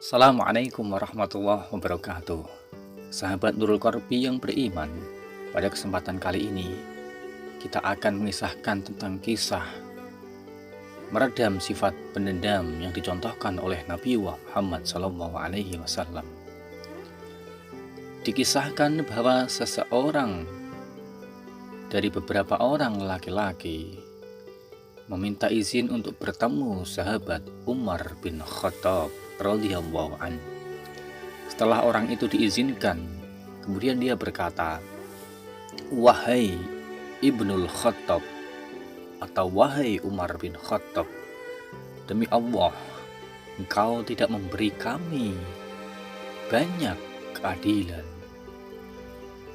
Assalamualaikum warahmatullahi wabarakatuh. Sahabat Nurul Korbi yang beriman, pada kesempatan kali ini kita akan mengisahkan tentang kisah meredam sifat pendendam yang dicontohkan oleh Nabi Muhammad SAW. Dikisahkan bahwa seseorang dari beberapa orang laki-laki meminta izin untuk bertemu sahabat Umar bin Khattab radhiyallahu an. Setelah orang itu diizinkan, kemudian dia berkata, "Wahai Ibnul Khattab," atau "Wahai Umar bin Khattab, demi Allah, engkau tidak memberi kami banyak keadilan,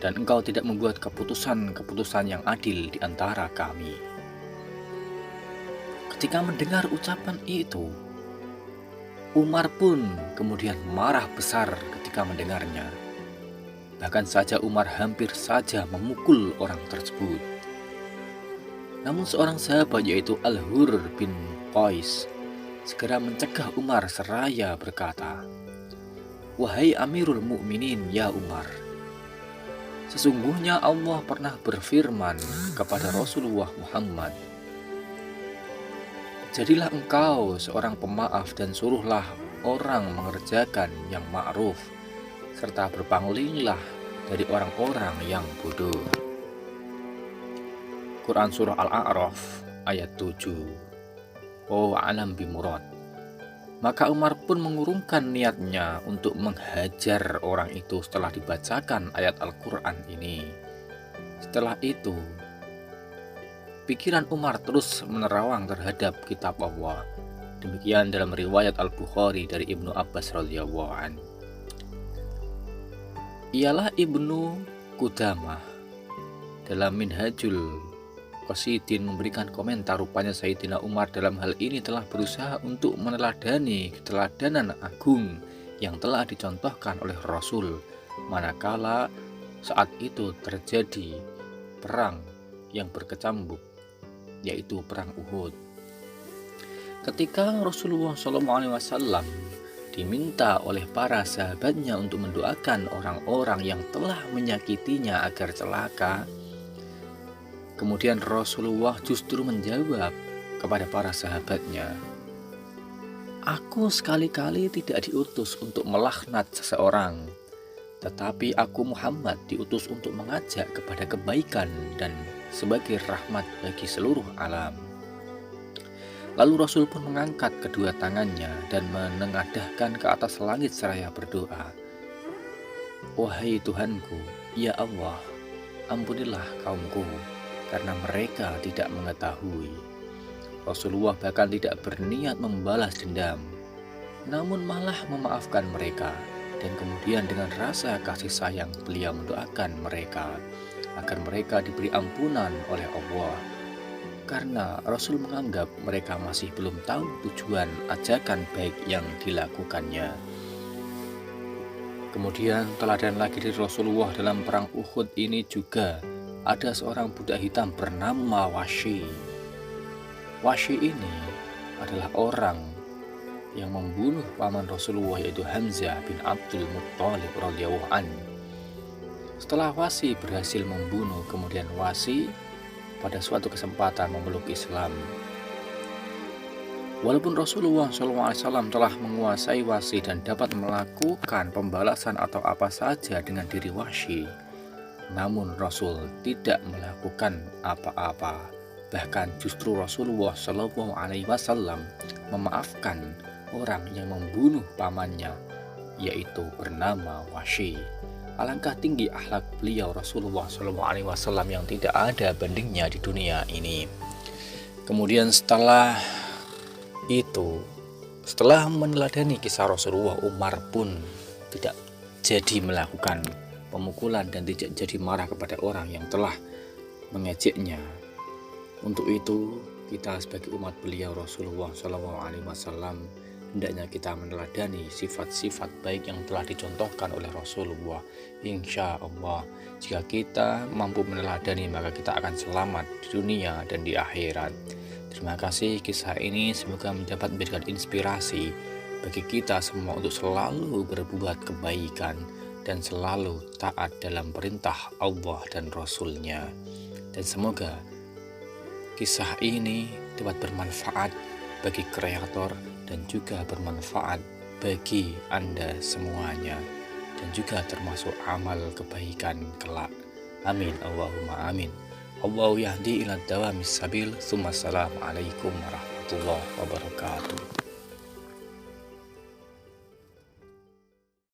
dan engkau tidak membuat keputusan-keputusan yang adil di antara kami." Ketika mendengar ucapan itu, Umar pun kemudian marah besar ketika mendengarnya. Bahkan saja Umar hampir saja memukul orang tersebut. Namun seorang sahabat yaitu Al-Hur bin Qais segera mencegah Umar seraya berkata, "Wahai Amirul Mukminin ya Umar, sesungguhnya Allah pernah berfirman kepada Rasulullah Muhammad, 'Jadilah engkau seorang pemaaf dan suruhlah orang mengerjakan yang ma'ruf, serta berpalinglah dari orang-orang yang bodoh.'" Quran Surah Al-A'raf ayat 7. Oh alam bimurad. Maka Umar pun mengurungkan niatnya untuk menghajar orang itu setelah dibacakan ayat Al-Quran ini. Setelah itu, pikiran Umar terus menerawang terhadap kitab Allah. Demikian dalam riwayat Al-Bukhari dari Ibnu Abbas radhiyallahu an. Ialah Ibnu Qudamah dalam Minhajul Qasidin memberikan komentar, rupanya Sayyidina Umar dalam hal ini telah berusaha untuk meneladani keteladanan agung yang telah dicontohkan oleh Rasul manakala saat itu terjadi perang yang berkecambuk, yaitu perang Uhud. Ketika Rasulullah SAW diminta oleh para sahabatnya untuk mendoakan orang-orang yang telah menyakitinya agar celaka, kemudian Rasulullah justru menjawab kepada para sahabatnya, "Aku sekali-kali tidak diutus untuk melaknat seseorang, tetapi aku Muhammad diutus untuk mengajak kepada kebaikan dan sebagai rahmat bagi seluruh alam." Lalu Rasul pun mengangkat kedua tangannya dan menengadahkan ke atas langit seraya berdoa, "Wahai Tuhanku, ya Allah, ampunilah kaumku, karena mereka tidak mengetahui." Rasulullah bahkan tidak berniat membalas dendam, namun malah memaafkan mereka, dan kemudian dengan rasa kasih sayang beliau mendoakan mereka agar mereka diberi ampunan oleh Allah, karena Rasul menganggap mereka masih belum tahu tujuan ajakan baik yang dilakukannya. Kemudian teladan lagi dari Rasulullah dalam perang Uhud ini juga ada seorang budak hitam bernama Wahsy. Wahsy ini adalah orang yang membunuh paman Rasulullah yaitu Hamzah bin Abdul Muttalib radhiyallahu an. Setelah Wahsy berhasil membunuh, kemudian Wahsy pada suatu kesempatan memeluk Islam. Walaupun Rasulullah SAW telah menguasai Wahsy dan dapat melakukan pembalasan atau apa saja dengan diri Wahsy, namun Rasul tidak melakukan apa-apa. Bahkan justru Rasulullah SAW memaafkan orang yang membunuh pamannya, yaitu bernama Wahsy. Alangkah tinggi akhlak beliau Rasulullah SAW yang tidak ada bandingnya di dunia ini. Kemudian setelah meneladani kisah Rasulullah, Umar pun tidak jadi melakukan pemukulan dan tidak jadi marah kepada orang yang telah mengejeknya. Untuk itu, kita sebagai umat beliau Rasulullah SAW hendaknya kita meneladani sifat-sifat baik yang telah dicontohkan oleh Rasulullah. Insya Allah, jika kita mampu meneladani, maka kita akan selamat di dunia dan di akhirat. Terima kasih kisah ini, semoga mendapat memberikan inspirasi bagi kita semua untuk selalu berbuat kebaikan dan selalu taat dalam perintah Allah dan Rasul-Nya. Dan semoga kisah ini dapat bermanfaat bagi kreator dan juga bermanfaat bagi Anda semuanya, dan juga termasuk amal kebaikan kelak. Amin Allahumma amin. Allahu yahdi ila dawamis sabil. Assalamualaikum warahmatullahi wabarakatuh.